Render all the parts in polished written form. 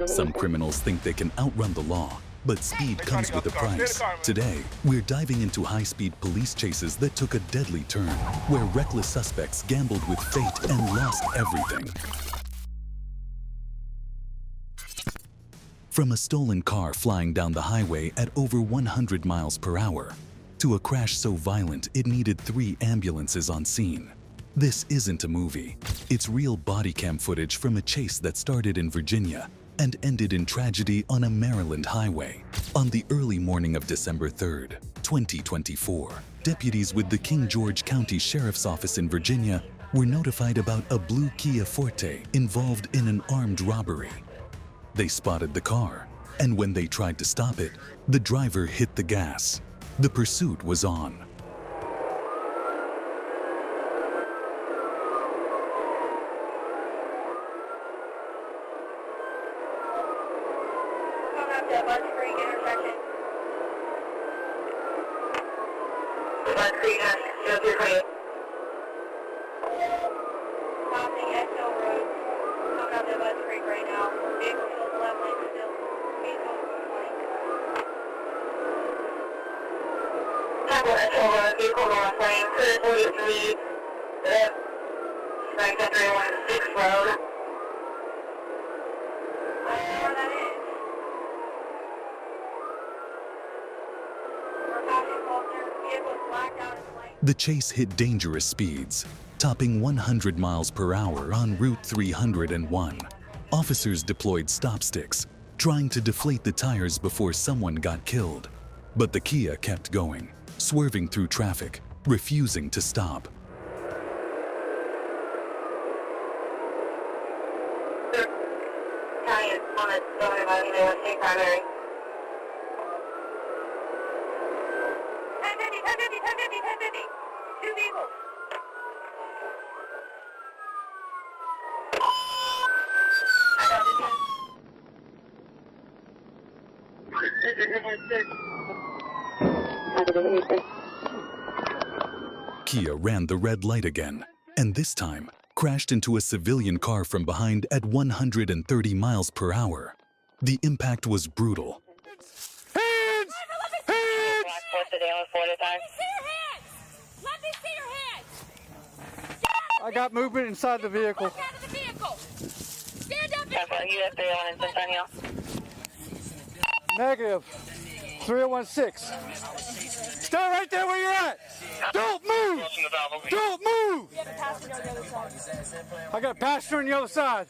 Some criminals think they can outrun the law, but speed comes with a price. Today, we're diving into high-speed police chases that took a deadly turn, where reckless suspects gambled with fate and lost everything. From a stolen car flying down the highway at over 100 miles per hour, to a crash so violent it needed 3 ambulances on scene. This isn't a movie. It's real body cam footage from a chase that started in Virginia and ended in tragedy on a Maryland highway. On the early morning of December 3rd, 2024, deputies with the King George County Sheriff's Office in Virginia were notified about a blue Kia Forte involved in an armed robbery. They spotted the car, and when they tried to stop it, the driver hit the gas. The pursuit was on. The chase hit dangerous speeds, topping 100 miles per hour on Route 301. Officers deployed stop sticks, trying to deflate the tires before someone got killed. But the Kia kept going, swerving through traffic, refusing to stop. Kia ran the red light again, and this time crashed into a civilian car from behind at 130 miles per hour. The impact was brutal. Hands! Hands! Let me see your hands! I got movement inside the vehicle. Walk out of the vehicle! Stand up Negative. 3016. Stay right there where you're at! Don't move! Don't move! I got a passenger on the other side.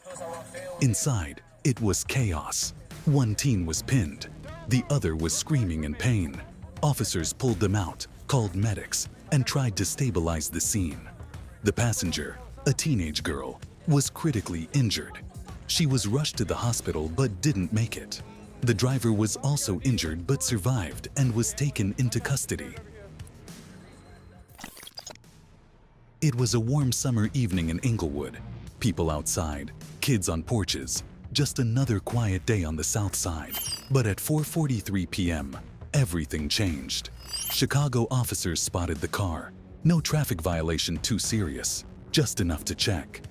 Inside, it was chaos. One teen was pinned. The other was screaming in pain. Officers pulled them out, called medics, and tried to stabilize the scene. The passenger, a teenage girl, was critically injured. She was rushed to the hospital but didn't make it. The driver was also injured but survived and was taken into custody. It was a warm summer evening in Inglewood. People outside, kids on porches, just another quiet day on the south side. But at 4:43 p.m., everything changed. Chicago officers spotted the car. No traffic violation too serious, just enough to check.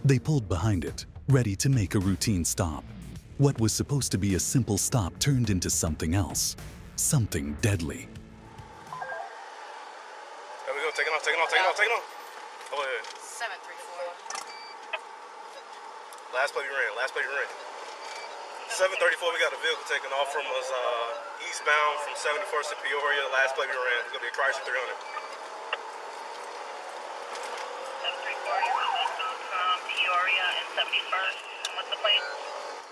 They pulled behind it, ready to make a routine stop. What was supposed to be a simple stop turned into something else, something deadly. There we go, take it off, take it off, take it off, take it off. Go ahead. 734. Last play we ran, last play we ran. 734, we got a vehicle taken off from us eastbound from 71st to Peoria. Last play we ran, it's gonna be a Chrysler 300. 734, you're westbound from Peoria and 71st. And what's the plate?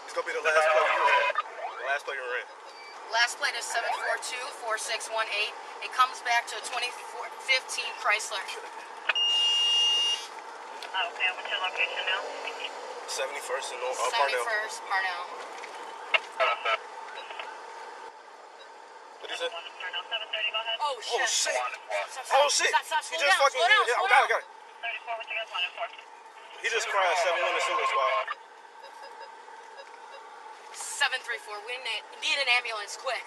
It's gonna be the last play you ran. The last play you ran. Last plate is 742-4618. It comes back to a 2015 Chrysler. Okay, what's your location now? 71st and Parnell. 71st, Parnell. What is it? Parnell 730, go ahead. Oh shit. Oh shit. Stop, Oh shit. Stop, He slow just down, fucking, slow down, yeah, slow I got down. it, got it. 34, what you guys wanted for? He just crashed 7-1 Sugar Squad. 734, we need an ambulance, quick.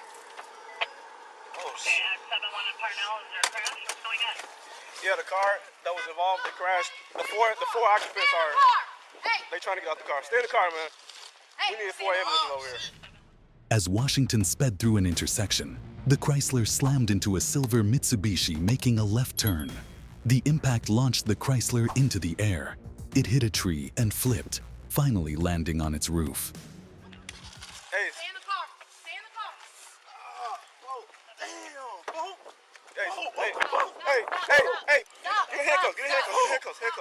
Oh Okay, shit. at 71 in Parnell, is there a crash? What's going on? Yeah, the car that was involved, it crashed. The four occupants are. They trying to get out the car. Stay in the car, man. We need 4 ambulances over here. As Washington sped through an intersection, the Chrysler slammed into a silver Mitsubishi, making a left turn. The impact launched the Chrysler into the air. It hit a tree and flipped, finally landing on its roof. Hey. Stay in the car. Stay in the car. Hey. Get handcuffs. Handcuffs. Sit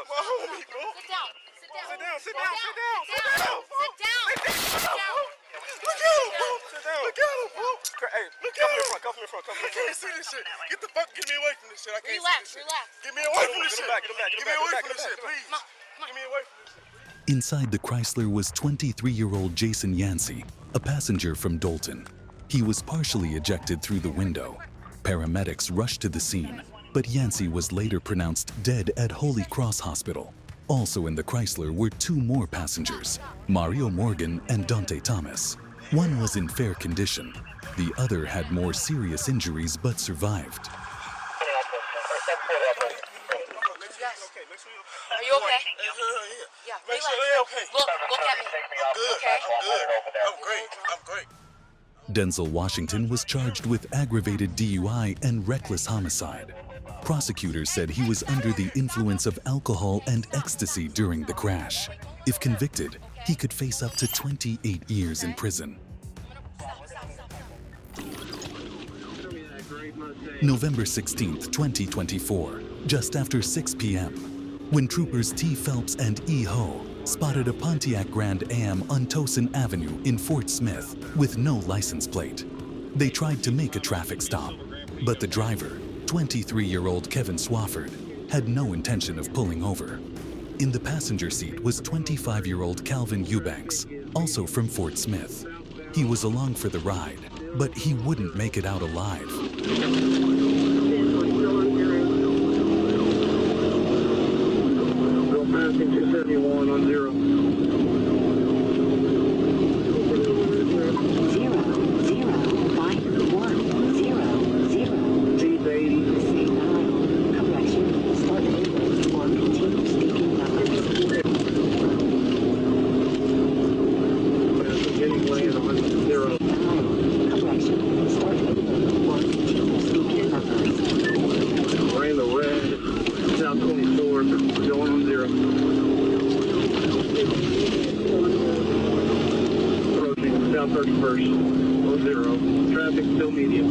down. Sit down. Hey, cuff him in front. I can't see this shit. Get me away from this shit. I can't Relax. see this shit. Get me away from this shit. Get me away from this shit, please. Get me away from this shit. Inside the Chrysler was 23-year-old Jason Yancey, a passenger from Dolton. He was partially ejected through the window. Paramedics rushed to the scene, but Yancey was later pronounced dead at Holy Cross Hospital. Also in the Chrysler were 2 more passengers, Mario Morgan and Dante Thomas. One was in fair condition. The other had more serious injuries but survived. Are you okay? Yeah. Make sure Relax. they're okay. Look at me. Good. Okay. I'm great. Denzel Washington was charged with aggravated DUI and reckless homicide. Prosecutors said he was under the influence of alcohol and ecstasy during the crash. If convicted, he could face up to 28 years in prison. November 16, 2024, just after 6 p.m., when troopers T. Phelps and E. Ho spotted a Pontiac Grand Am on Towson Avenue in Fort Smith with no license plate. They tried to make a traffic stop, but the driver, 23-year-old Kevin Swafford, had no intention of pulling over. In the passenger seat was 25-year-old Calvin Eubanks, also from Fort Smith. He was along for the ride, but he wouldn't make it out alive. Passing 271 on 0. 00510. Teeth 80. Correction. Start over or continue speaking numbers. Getting land on 0. Correction. Start over or continue speaking numbers. Ran the red. South 24. Going on 0. Approaching South 31st on 0. Traffic still medium.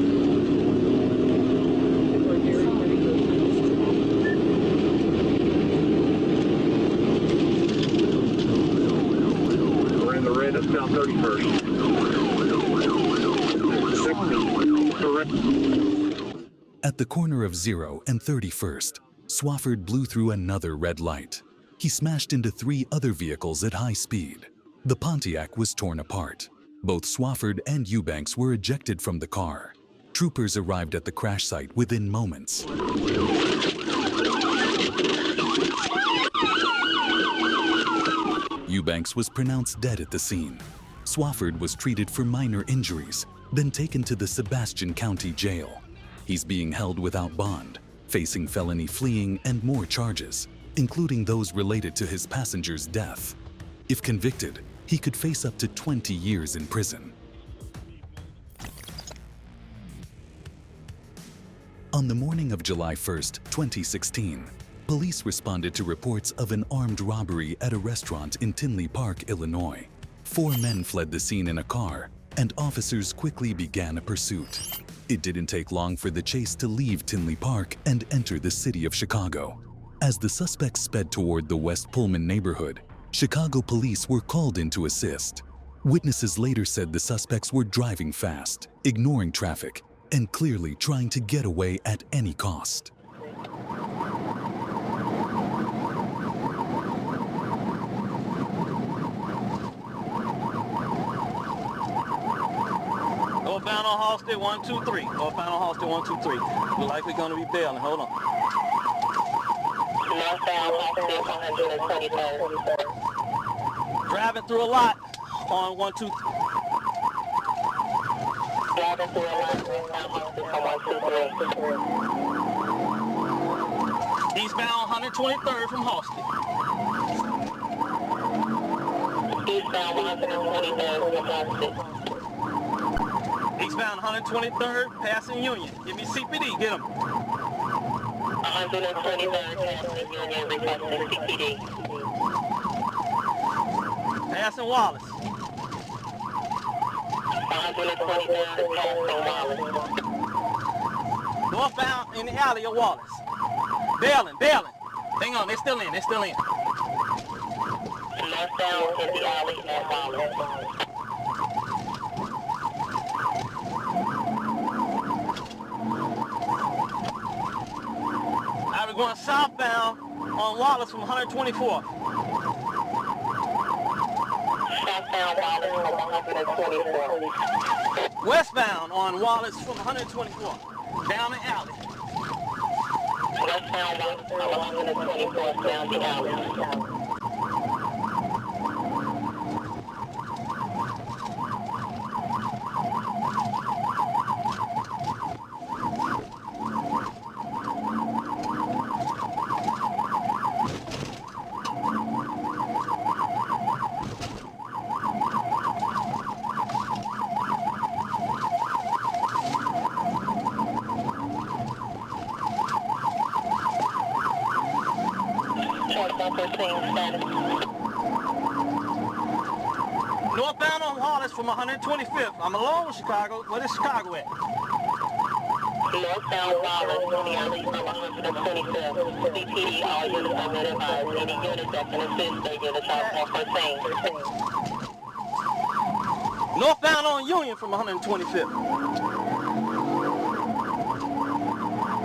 We're in the red of South 31st. Correct. At the corner of 0 and 31st, Swafford blew through another red light. He smashed into 3 other vehicles at high speed. The Pontiac was torn apart. Both Swafford and Eubanks were ejected from the car. Troopers arrived at the crash site within moments. Eubanks was pronounced dead at the scene. Swafford was treated for minor injuries, then taken to the Sebastian County Jail. He's being held without bond, facing felony fleeing and more charges, including those related to his passenger's death. If convicted, he could face up to 20 years in prison. On the morning of July 1st, 2016, police responded to reports of an armed robbery at a restaurant in Tinley Park, Illinois. 4 men fled the scene in a car, and officers quickly began a pursuit. It didn't take long for the chase to leave Tinley Park and enter the city of Chicago. As the suspects sped toward the West Pullman neighborhood, Chicago police were called in to assist. Witnesses later said the suspects were driving fast, ignoring traffic, and clearly trying to get away at any cost. Northbound on Halsted 123. Northbound on Halsted 123. Look like we're gonna be bailing. Hold on. Northbound Halsted 123. Driving through a lot on 123. Driving through a lot northbound Halsted on 123. Eastbound 123rd from Halsted. Eastbound 123rd, Hostage. Eastbound 123rd, passing Union. Give me CPD, get him. 123rd, passing Union, requesting CPD. Passing Wallace. 123rd, passing Wallace. Northbound in the alley of Wallace. Bailing. Hang on, they're still in. Northbound in the alley at Wallace. Now we're going southbound on Wallace from 124. Southbound Wallace from 124. Westbound on Wallace from 124. Down the alley. Westbound Wallace from 124 down the alley. Northbound on Wallace from 125th. I'm alone with Chicago. What is Chicago at? Northbound Wallace from the alley from 125th. CPD, all units are notified. Any units that can assist their units are on first thing. Northbound on Union from 125th.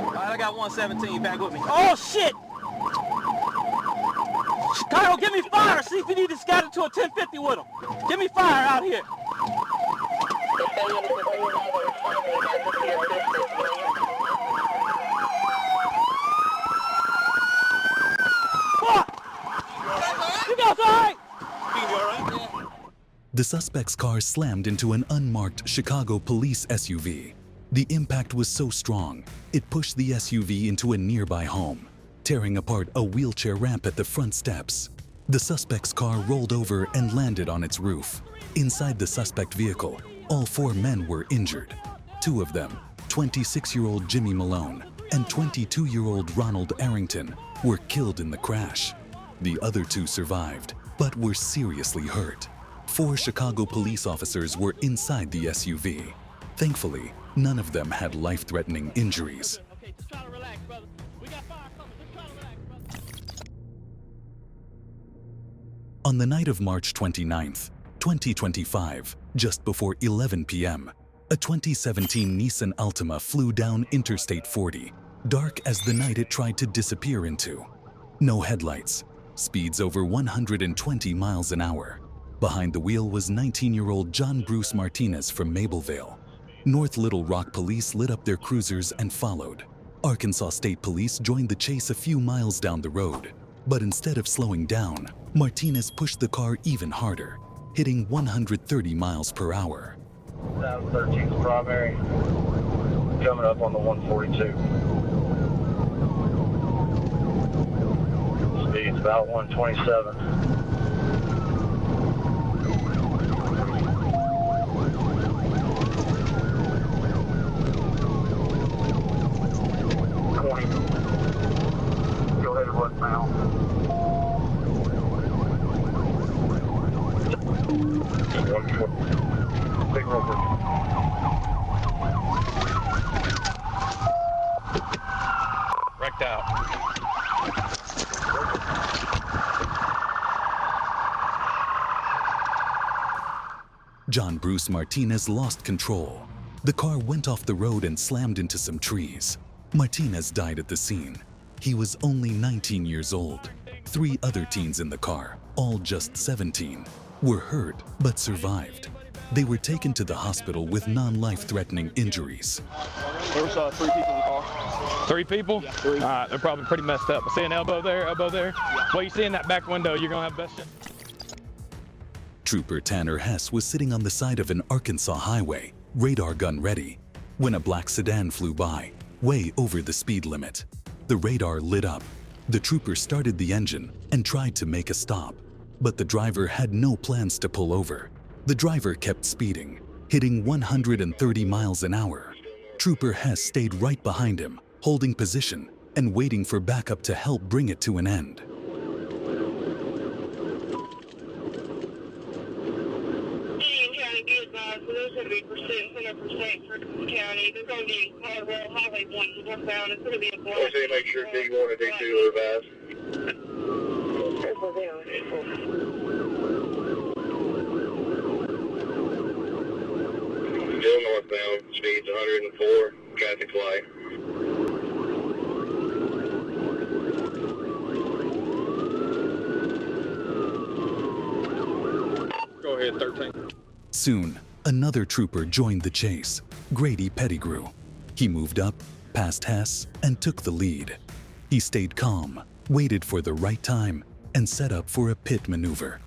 All right, I got 117 back with me. Oh, shit! Chicago, give me fire! CPD just got into a 1050 with him. Give me fire out here. Fuck! You guys all right? The suspect's car slammed into an unmarked Chicago police SUV. The impact was so strong, it pushed the SUV into a nearby home, tearing apart a wheelchair ramp at the front steps. The suspect's car rolled over and landed on its roof. Inside the suspect vehicle, all 4 men were injured. 2 of them, 26-year-old Jimmy Malone and 22-year-old Ronald Arrington, were killed in the crash. The other 2 survived, but were seriously hurt. 4 Chicago police officers were inside the SUV. Thankfully, none of them had life-threatening injuries. Okay, just try to relax, brother. We got fire coming. Just try to relax, brother. On the night of March 29th, 2025, just before 11 p.m., a 2017 Nissan Altima flew down Interstate 40, dark as the night it tried to disappear into. No headlights, speeds over 120 miles an hour. Behind the wheel was 19-year-old John Bruce Martinez from Mableville. North Little Rock police lit up their cruisers and followed. Arkansas State Police joined the chase a few miles down the road, but instead of slowing down, Martinez pushed the car even harder, hitting 130 miles per hour. 13th primary, coming up on the 142. Speed's about 127. Go ahead and westbound. Big rover. Wrecked out. John Bruce Martinez lost control. The car went off the road and slammed into some trees. Martinez died at the scene. He was only 19 years old. 3 other teens in the car, all just 17, were hurt but survived. They were taken to the hospital with non-life-threatening injuries. There was 3 people in the car. 3 people? Yeah, 3. All right, they're probably pretty messed up. I see an elbow there, elbow there. Yeah. Well, you see in that back window, you're gonna have best shot. Trooper Tanner Hess was sitting on the side of an Arkansas highway, radar gun ready, when a black sedan flew by, way over the speed limit. The radar lit up. The trooper started the engine and tried to make a stop. But the driver had no plans to pull over. The driver kept speeding, hitting 130 miles an hour. Trooper Hess stayed right behind him, holding position and waiting for backup to help bring it to an end. There's going to be 100% for county. There's going to be Colorado Highway 1 northbound. It's going to be a block. Okay, make sure D1 and D2 are advised. Still northbound, speeds 104, traffic light. Go ahead, 13. Soon, another trooper joined the chase, Grady Pettigrew. He moved up, passed Hess, and took the lead. He stayed calm, waited for the right time, and set up for a pit maneuver.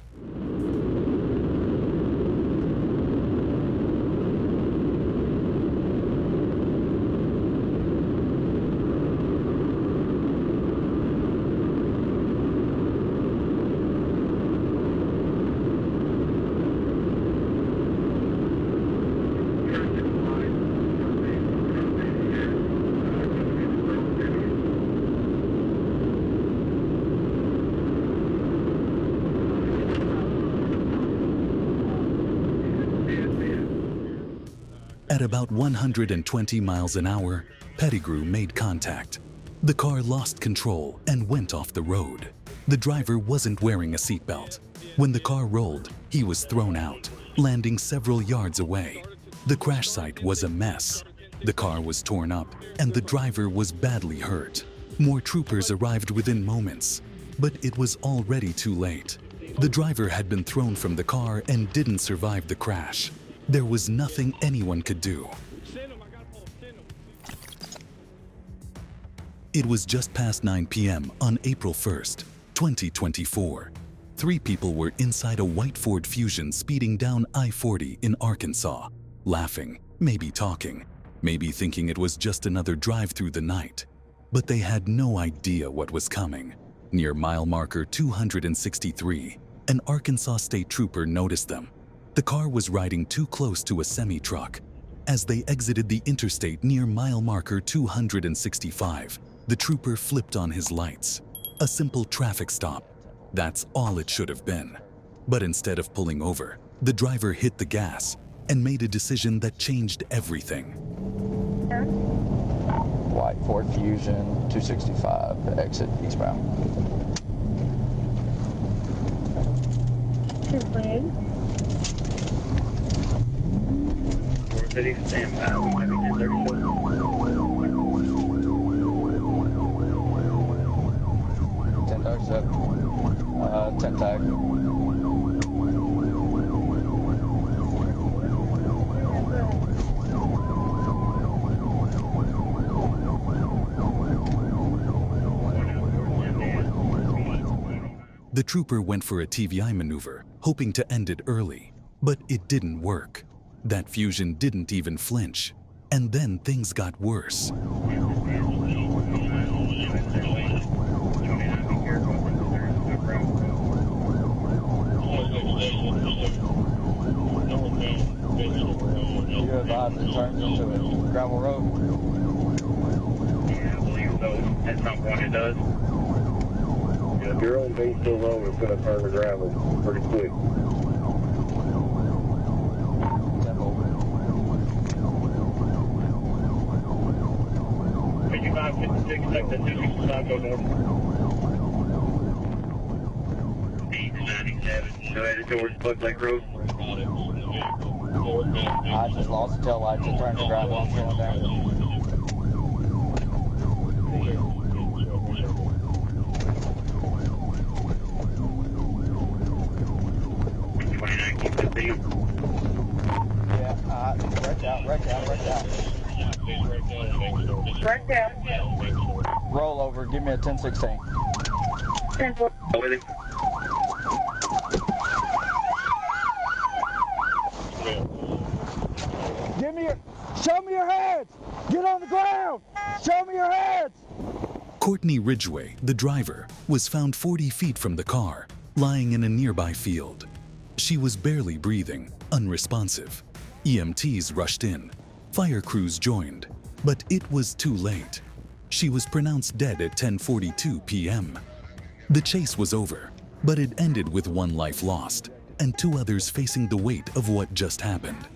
At about 120 miles an hour, Pettigrew made contact. The car lost control and went off the road. The driver wasn't wearing a seatbelt. When the car rolled, he was thrown out, landing several yards away. The crash site was a mess. The car was torn up, and the driver was badly hurt. More troopers arrived within moments, but it was already too late. The driver had been thrown from the car and didn't survive the crash. There was nothing anyone could do. It was just past 9 p.m. on April 1st, 2024. 3 people were inside a white Ford Fusion speeding down I-40 in Arkansas, laughing, maybe talking, maybe thinking it was just another drive through the night. But they had no idea what was coming. Near mile marker 263, an Arkansas state trooper noticed them. The car was riding too close to a semi-truck. As they exited the interstate near mile marker 265, the trooper flipped on his lights. A simple traffic stop. That's all it should have been. But instead of pulling over, the driver hit the gas and made a decision that changed everything. White Ford Fusion 265, exit eastbound. City, stand by. 1037. 10 tag. The trooper went for a TVI maneuver, hoping to end it early, but it didn't work. That Fusion didn't even flinch, and then things got worse. You advise it turns into a gravel road? Yeah, I believe so. That's not what it does. Yeah, if you're on base so low, it's going to turn to gravel pretty quick. 5556, take the 265, go north. 897, go ahead towards Buck Lake Road. I just lost the tail lights and turned to gravel. I'm going down. Yeah, right out. Roll over, give me a 1016. 10-4. With him. Show me your hands! Get on the ground! Show me your hands! Courtney Ridgway, the driver, was found 40 feet from the car, lying in a nearby field. She was barely breathing, unresponsive. EMTs rushed in. Fire crews joined, but it was too late. She was pronounced dead at 10:42 p.m. The chase was over, but it ended with one life lost and two others facing the weight of what just happened.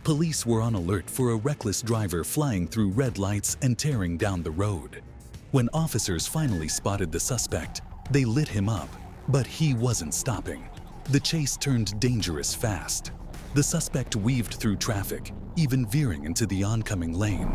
Police were on alert for a reckless driver flying through red lights and tearing down the road. When officers finally spotted the suspect, they lit him up, but he wasn't stopping. The chase turned dangerous fast. The suspect weaved through traffic, even veering into the oncoming lane.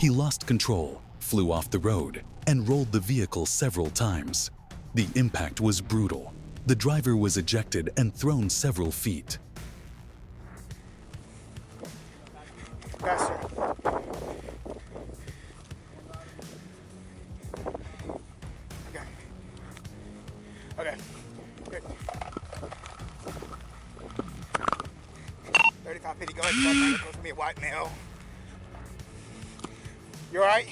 He lost control, flew off the road, and rolled the vehicle several times. The impact was brutal. The driver was ejected and thrown several feet. Faster. Okay. Good. 3550, go ahead. It's supposed to be a white male. You all right?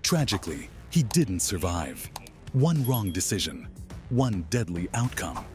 Tragically, he didn't survive. One wrong decision, one deadly outcome.